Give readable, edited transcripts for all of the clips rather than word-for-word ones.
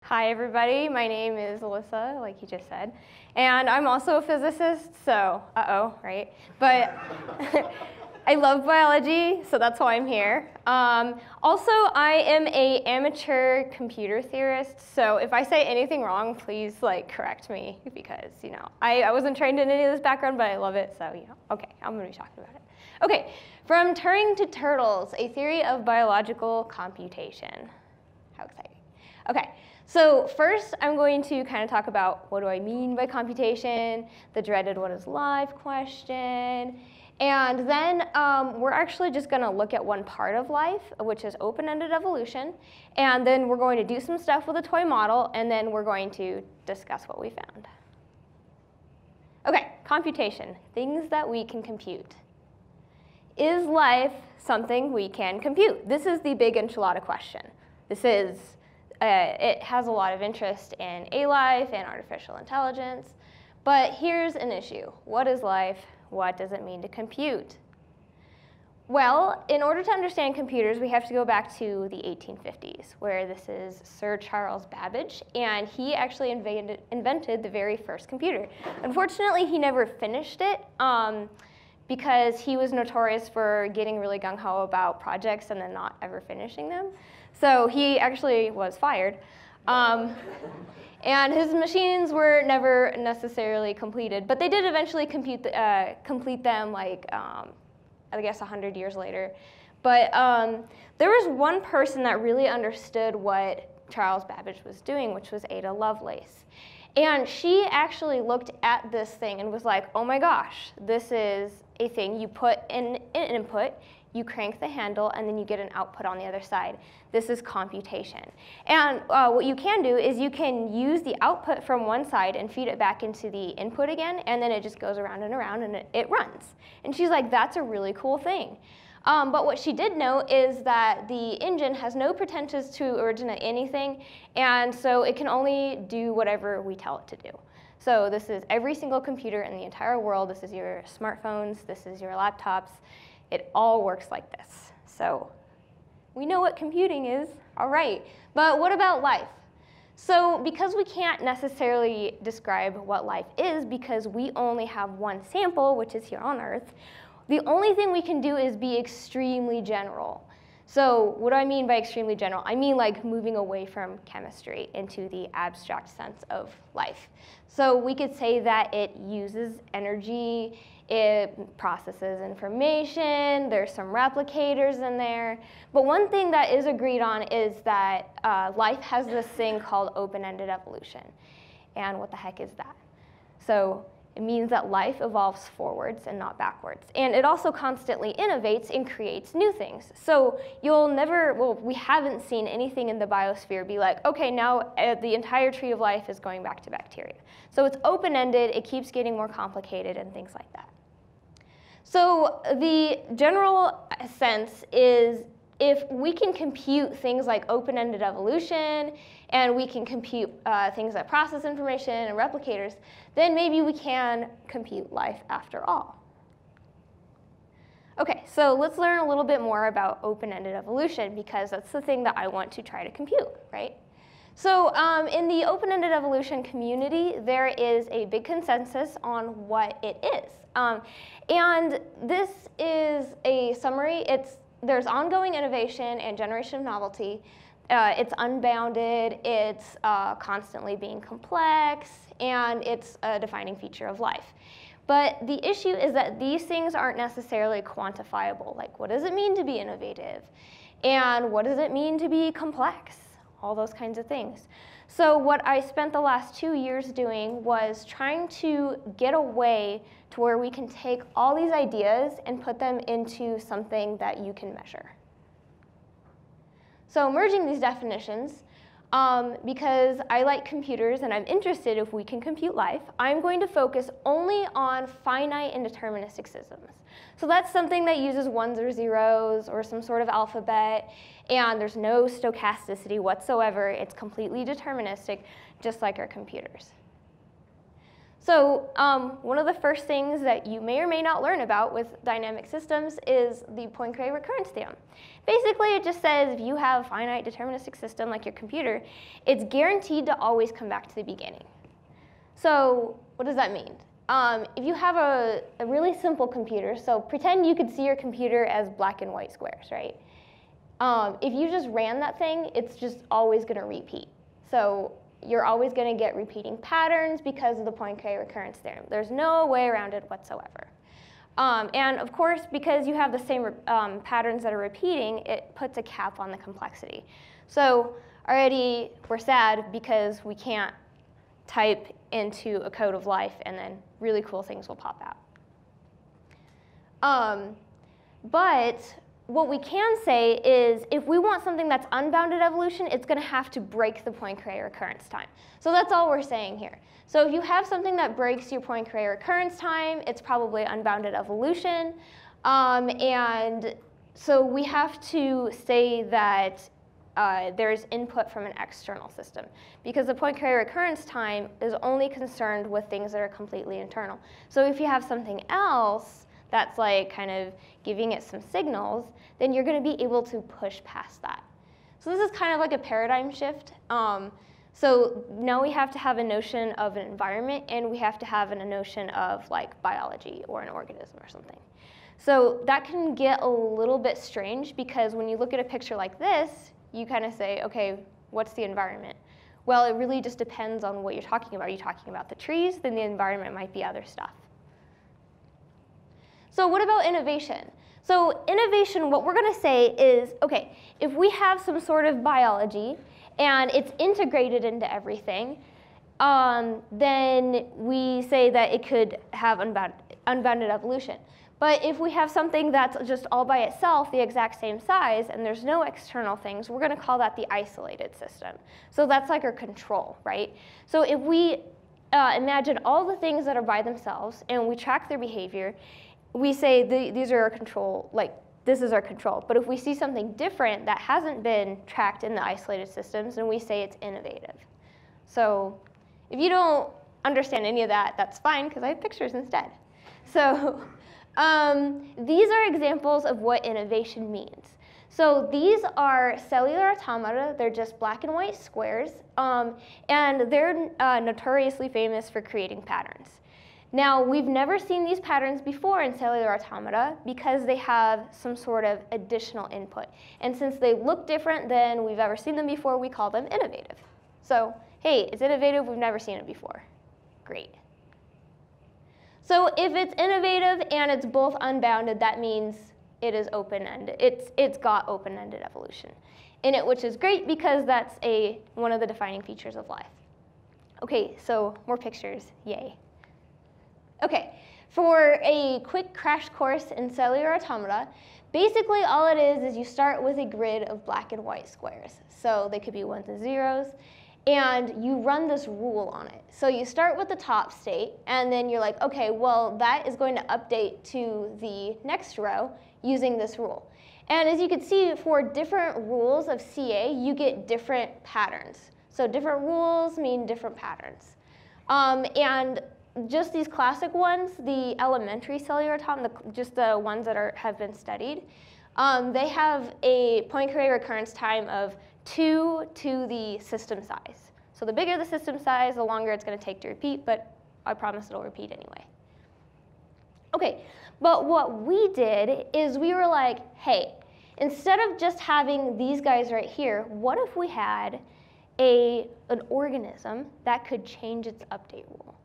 Hi, everybody. My name is Alyssa, like you just said. And I'm also a physicist, so right? But I love biology, so that's why I'm here. Also, I am an amateur computer theorist, so if I say anything wrong, please correct me, because I wasn't trained in any of this background, but I love it, so okay, I'm going to be talking about it. Okay, from Turing to turtles, a theory of biological computation. How exciting. Okay, so first I'm going to kind of talk about what do I mean by computation, the dreaded what is life question, and then we're actually just going to look at one part of life, which is open-ended evolution, and then we're going to do some stuff with a toy model, and then we're going to discuss what we found. Okay, computation, things that we can compute. Is life something we can compute? This is the big enchilada question. This is it has a lot of interest in life and artificial intelligence, but here's an issue. What is life? What does it mean to compute? Well, in order to understand computers, we have to go back to the 1850s, where this is Sir Charles Babbage, and he actually invented the very first computer. Unfortunately, he never finished it because he was notorious for getting really gung-ho about projects and then not ever finishing them. So he actually was fired. And his machines were never necessarily completed, but they did eventually complete them, I guess 100 years later. But there was one person that really understood what Charles Babbage was doing, which was Ada Lovelace. And she actually looked at this thing and was like, oh my gosh, this is a thing. You put in an input, you crank the handle, and then you get an output on the other side. This is computation. And what you can do is you can use the output from one side and feed it back into the input again, and then it just goes around and around, and it runs. And she's like, that's a really cool thing. But what she did know is that the engine has no pretensions to originate anything, and so it can only do whatever we tell it to do. So this is every single computer in the entire world. This is your smartphones. This is your laptops. It all works like this. So we know what computing is. All right. But what about life? So because we can't necessarily describe what life is because we only have one sample, which is here on Earth, the only thing we can do is be extremely general. So what do I mean by extremely general? I mean like moving away from chemistry into the abstract sense of life. So we could say that it uses energy, it processes information, there's some replicators in there. But one thing that is agreed on is that life has this thing called open-ended evolution. And what the heck is that? So it means that life evolves forwards and not backwards. And it also constantly innovates and creates new things. So you'll never, well, we haven't seen anything in the biosphere be like, okay, now the entire tree of life is going back to bacteria. So it's open-ended, it keeps getting more complicated and things like that. So the general sense is if we can compute things like open-ended evolution and we can compute things like process information and replicators, then maybe we can compute life after all. Okay, so let's learn a little bit more about open-ended evolution because that's the thing that I want to try to compute, right? So in the open-ended evolution community, there is a big consensus on what it is. And this is a summary. There's ongoing innovation and generation of novelty. It's unbounded, it's constantly being complex, and it's a defining feature of life. But the issue is that these things aren't necessarily quantifiable. Like, what does it mean to be innovative? And what does it mean to be complex? All those kinds of things. So what I spent the last 2 years doing was trying to get a way to where we can take all these ideas and put them into something that you can measure. So merging these definitions, because I like computers and I'm interested if we can compute life, I'm going to focus only on finite and deterministic systems. So that's something that uses ones or zeros or some sort of alphabet, and there's no stochasticity whatsoever. It's completely deterministic, just like our computers. So one of the first things that you may or may not learn about with dynamic systems is the Poincare recurrence theorem. Basically, it just says if you have a finite deterministic system like your computer, it's guaranteed to always come back to the beginning. So what does that mean? If you have a really simple computer, so pretend you could see your computer as black and white squares, right? If you just ran that thing, it's just always going to repeat. So you're always going to get repeating patterns because of the Poincare recurrence theorem. There's no way around it whatsoever. And of course, because you have the same patterns that are repeating, it puts a cap on the complexity. So already we're sad because we can't type into a code of life and then really cool things will pop out. But what we can say is if we want something that's unbounded evolution, it's going to have to break the Poincare recurrence time. So that's all we're saying here. So if you have something that breaks your Poincare recurrence time, it's probably unbounded evolution. And so we have to say that there's input from an external system, because the Poincare recurrence time is only concerned with things that are completely internal. So if you have something else that's like kind of giving it some signals, then you're going to be able to push past that. So this is kind of like a paradigm shift. So now we have to have a notion of an environment, and we have to have a notion of like biology or an organism or something. So that can get a little bit strange, because when you look at a picture like this, you kind of say, okay, what's the environment? Well, it really just depends on what you're talking about. Are you talking about the trees? Then the environment might be other stuff. So what about innovation? So innovation, what we're going to say is, okay, if we have some sort of biology and it's integrated into everything, then we say that it could have unbounded evolution. But if we have something that's just all by itself, the exact same size, and there's no external things, we're going to call that the isolated system. So that's like our control, right? So if we imagine all the things that are by themselves and we track their behavior, we say these are our control, like this is our control. But if we see something different that hasn't been tracked in the isolated systems, then we say it's innovative. So if you don't understand any of that, that's fine, because I have pictures instead. So these are examples of what innovation means. So these are cellular automata. They're just black and white squares, and they're notoriously famous for creating patterns. Now, we've never seen these patterns before in cellular automata because they have some sort of additional input. And since they look different than we've ever seen them before, we call them innovative. So, hey, it's innovative, we've never seen it before. Great. So if it's innovative and it's both unbounded, that means it is open-ended. It's got open-ended evolution in it, which is great because that's one of the defining features of life. Okay, so more pictures, yay. Okay, for a quick crash course in cellular automata, basically all it is you start with a grid of black and white squares. So they could be ones and zeros, and you run this rule on it. So you start with the top state, and then you're like, okay, well, that is going to update to the next row using this rule. And as you can see, for different rules of CA, you get different patterns. So different rules mean different patterns. And just these classic ones, the elementary cellular automata, just the ones that have been studied, they have a Poincare recurrence time of 2 to the system size. So the bigger the system size, the longer it's going to take to repeat, but I promise it'll repeat anyway. Okay, but what we did is we were like, hey, instead of just having these guys right here, what if we had an organism that could change its update rule?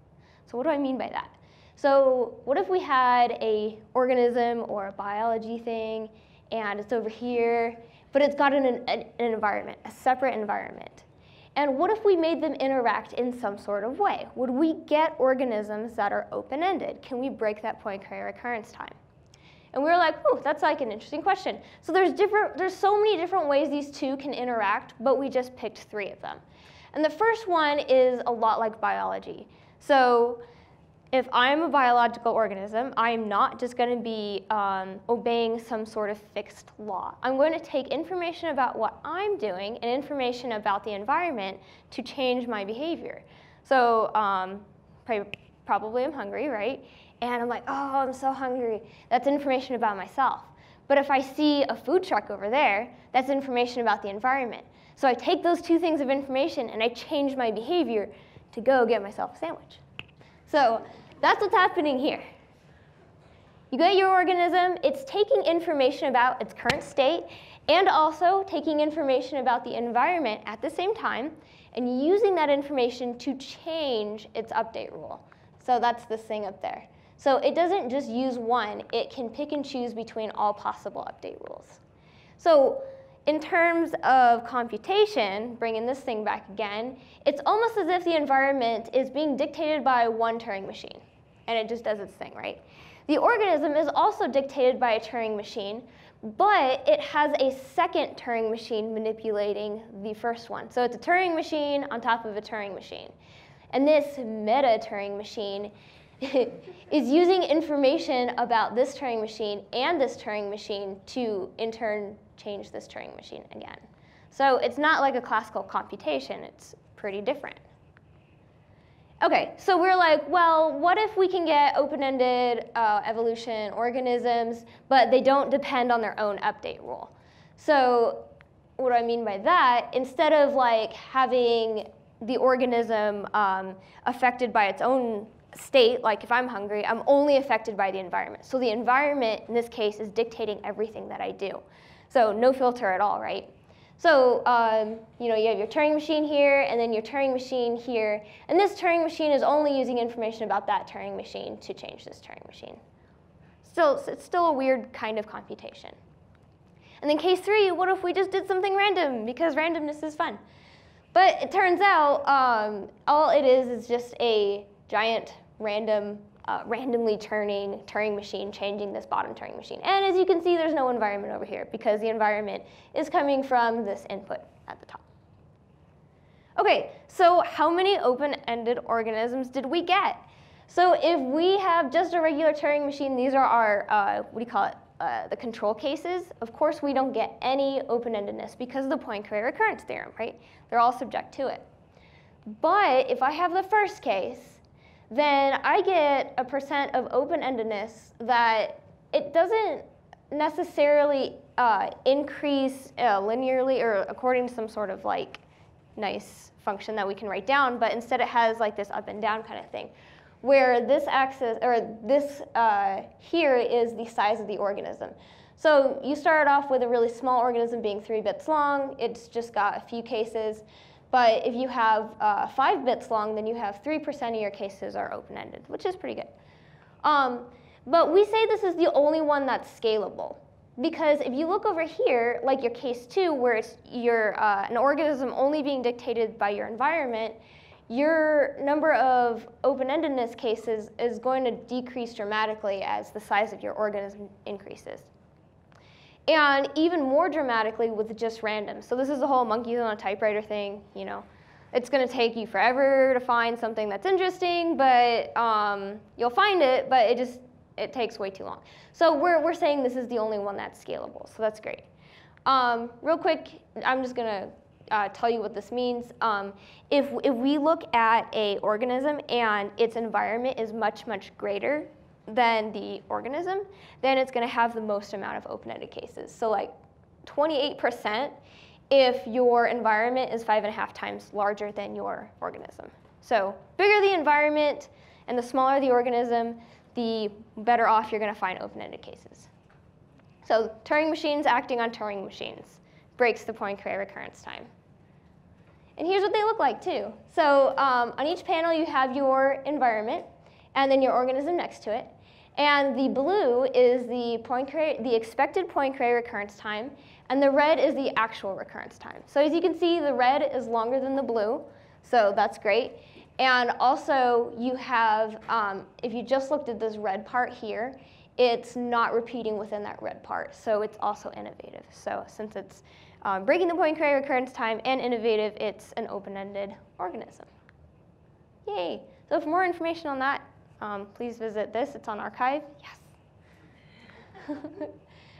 So what do I mean by that? So what if we had an organism or a biology thing, and it's over here, but it's got an environment, a separate environment? And what if we made them interact in some sort of way? Would we get organisms that are open-ended? Can we break that Poincare recurrence time? And we were like, oh, that's like an interesting question. So there's so many different ways these two can interact, but we just picked 3 of them. And the first one is a lot like biology. So if I'm a biological organism, I'm not just going to be obeying some sort of fixed law. I'm going to take information about what I'm doing and information about the environment to change my behavior. So probably I'm hungry, right? And I'm like, oh, I'm so hungry. That's information about myself. But if I see a food truck over there, that's information about the environment. So I take those two things of information and I change my behavior to go get myself a sandwich. So that's what's happening here. You get your organism, it's taking information about its current state and also taking information about the environment at the same time and using that information to change its update rule. So that's this thing up there. So it doesn't just use one, it can pick and choose between all possible update rules. So in terms of computation, bringing this thing back again, it's almost as if the environment is being dictated by one Turing machine, and it just does its thing, right? The organism is also dictated by a Turing machine, but it has a second Turing machine manipulating the first one. So it's a Turing machine on top of a Turing machine. And this meta Turing machine is using information about this Turing machine and this Turing machine to, in turn, change this Turing machine again. So it's not like a classical computation. It's pretty different. OK, so we're like, well, what if we can get open-ended evolution organisms, but they don't depend on their own update rule? So what do I mean by that? Instead of like having the organism affected by its own state, like if I'm hungry, I'm only affected by the environment. So the environment, in this case, is dictating everything that I do. So no filter at all, right? So you have your Turing machine here, and then your Turing machine here. And this Turing machine is only using information about that Turing machine to change this Turing machine. It's still a weird kind of computation. And then case 3, what if we just did something random? Because randomness is fun. But it turns out all it is just a giant randomly turning Turing machine changing this bottom Turing machine. And as you can see, there's no environment over here because the environment is coming from this input at the top. OK, so how many open-ended organisms did we get? So if we have just a regular Turing machine, these are our, the control cases. Of course, we don't get any open-endedness because of the Poincare recurrence theorem, right? They're all subject to it. But if I have the first case, then I get a % of open-endedness that it doesn't necessarily increase linearly or according to some sort of like nice function that we can write down, but instead it has like this up and down kind of thing, where this axis, or this here is the size of the organism. So you start off with a really small organism being 3 bits long. It's just got a few cases. But if you have 5 bits long, then you have 3% of your cases are open-ended, which is pretty good. But we say this is the only one that's scalable. Because if you look over here, like your case 2, where it's an organism only being dictated by your environment, your number of open-endedness cases is going to decrease dramatically as the size of your organism increases. And even more dramatically with just random. So this is the whole monkeys on a typewriter thing. It's going to take you forever to find something that's interesting, but you'll find it, but it takes way too long. So we're saying this is the only one that's scalable, so that's great. Real quick, I'm just going to tell you what this means. If we look at an organism and its environment is much, much greater than the organism, then it's going to have the most amount of open-ended cases. So like 28% if your environment is 5.5 times larger than your organism. So bigger the environment and the smaller the organism, the better off you're going to find open-ended cases. So Turing machines acting on Turing machines breaks the Poincare recurrence time. And here's what they look like too. So on each panel you have your environment and then your organism next to it. And the blue is the expected Poincare recurrence time, and the red is the actual recurrence time. So as you can see, the red is longer than the blue, so that's great. And also, you have, if you just looked at this red part here, it's not repeating within that red part, so it's also innovative. So since it's breaking the Poincare recurrence time and innovative, it's an open-ended organism. Yay! So for more information on that, please visit this. It's on archive. Yes.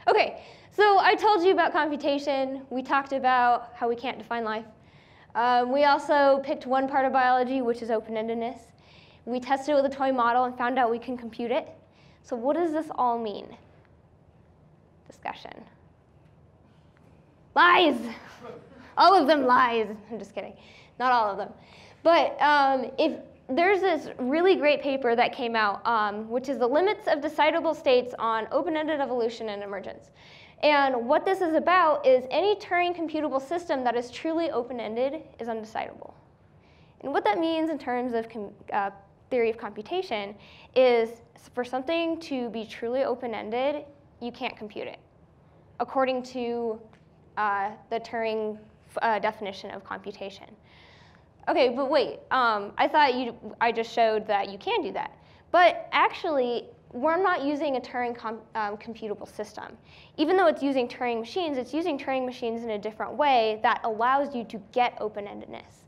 OK, so I told you about computation. We talked about how we can't define life. We also picked one part of biology, which is open-endedness. We tested it with a toy model and found out we can compute it. So what does this all mean? Discussion. Lies! All of them lies. I'm just kidding. Not all of them. But if there's this really great paper that came out, which is the limits of decidable states on open-ended evolution and emergence. And what this is about is any Turing computable system that is truly open-ended is undecidable. And what that means in terms of theory of computation is for something to be truly open-ended, you can't compute it, according to the Turing definition of computation. Okay, but wait, I thought I just showed that you can do that. But actually, we're not using a Turing computable system. Even though it's using Turing machines, it's using Turing machines in a different way that allows you to get open-endedness.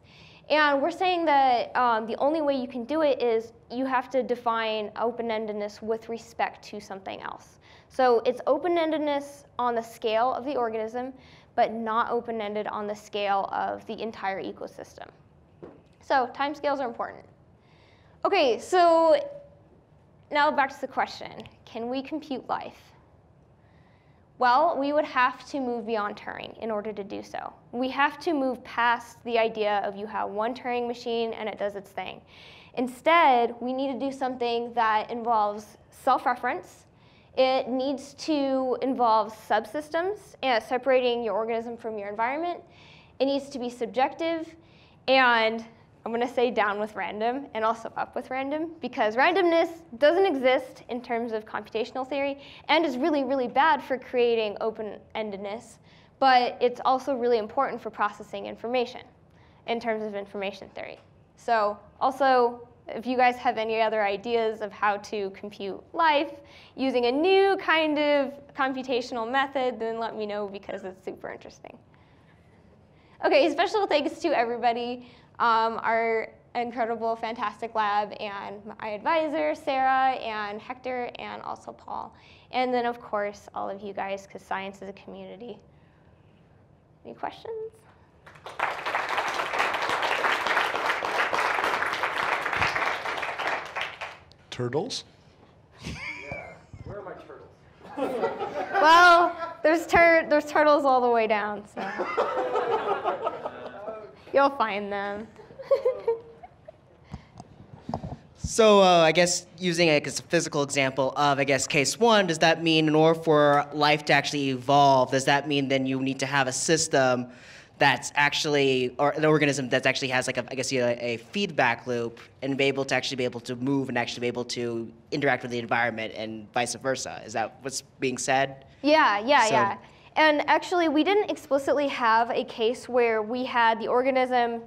And we're saying that the only way you can do it is you have to define open-endedness with respect to something else. So it's open-endedness on the scale of the organism, but not open-ended on the scale of the entire ecosystem. So timescales are important. Okay, so now back to the question, can we compute life? Well, we would have to move beyond Turing in order to do so. We have to move past the idea of you have one Turing machine and it does its thing. Instead, we need to do something that involves self-reference. It needs to involve subsystems, separating your organism from your environment. It needs to be subjective, and I'm going to say down with random and also up with random, because randomness doesn't exist in terms of computational theory and is really, really bad for creating open-endedness, but it's also really important for processing information in terms of information theory. So also, if you guys have any other ideas of how to compute life using a new kind of computational method, then let me know because it's super interesting. Okay, special thanks to everybody. Our incredible, fantastic lab, and my advisor, Sarah, and Hector, and also Paul. And then, of course, all of you guys, because science is a community. Any questions? Turtles? Yeah. Where are my turtles? Well, there's turtles all the way down, so you'll find them. So I guess using a physical example of, I guess, case one, does that mean in order for life to actually evolve, does that mean then you need to have a system that's actually, or an organism that actually has like a feedback loop and be able to move and actually be able to interact with the environment and vice versa? Is that what's being said? Yeah. And actually, we didn't explicitly have a case where we had the organism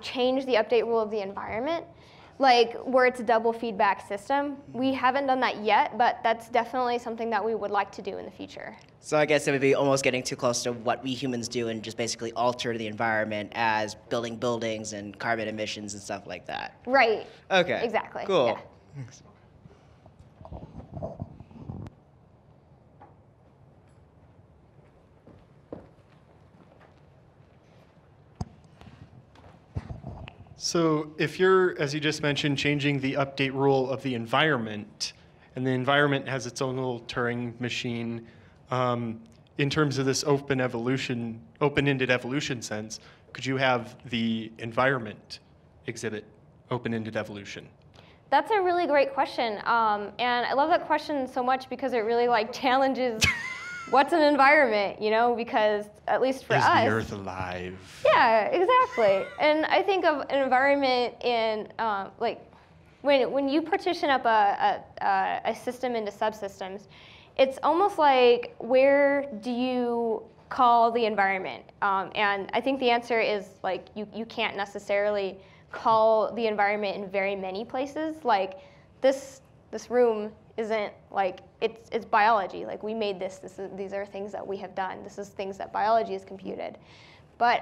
change the update rule of the environment, like where it's a double feedback system. We haven't done that yet, but that's definitely something that we would like to do in the future. So I guess it would be almost getting too close to what we humans do and just basically alter the environment as building buildings and carbon emissions and stuff like that. Right. Okay. Exactly. Cool. Yeah. So if you're, as you just mentioned, changing the update rule of the environment, and the environment has its own little Turing machine, in terms of this open-ended evolution sense, could you have the environment exhibit open-ended evolution? That's a really great question, and I love that question so much because it really challenges what's an environment, because at least for us. Is the Earth alive? Yeah, exactly. And I think of an environment in when you partition up a system into subsystems, it's almost like where do you call the environment? And I think the answer is you can't necessarily call the environment in very many places. Like this room isn't it's biology. Like we made this. These are things that we have done. This is things that biology has computed. But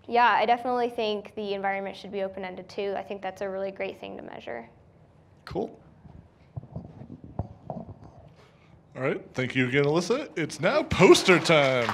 yeah, I definitely think the environment should be open-ended too. I think that's a really great thing to measure. Cool. All right, thank you again, Alyssa. It's now poster time.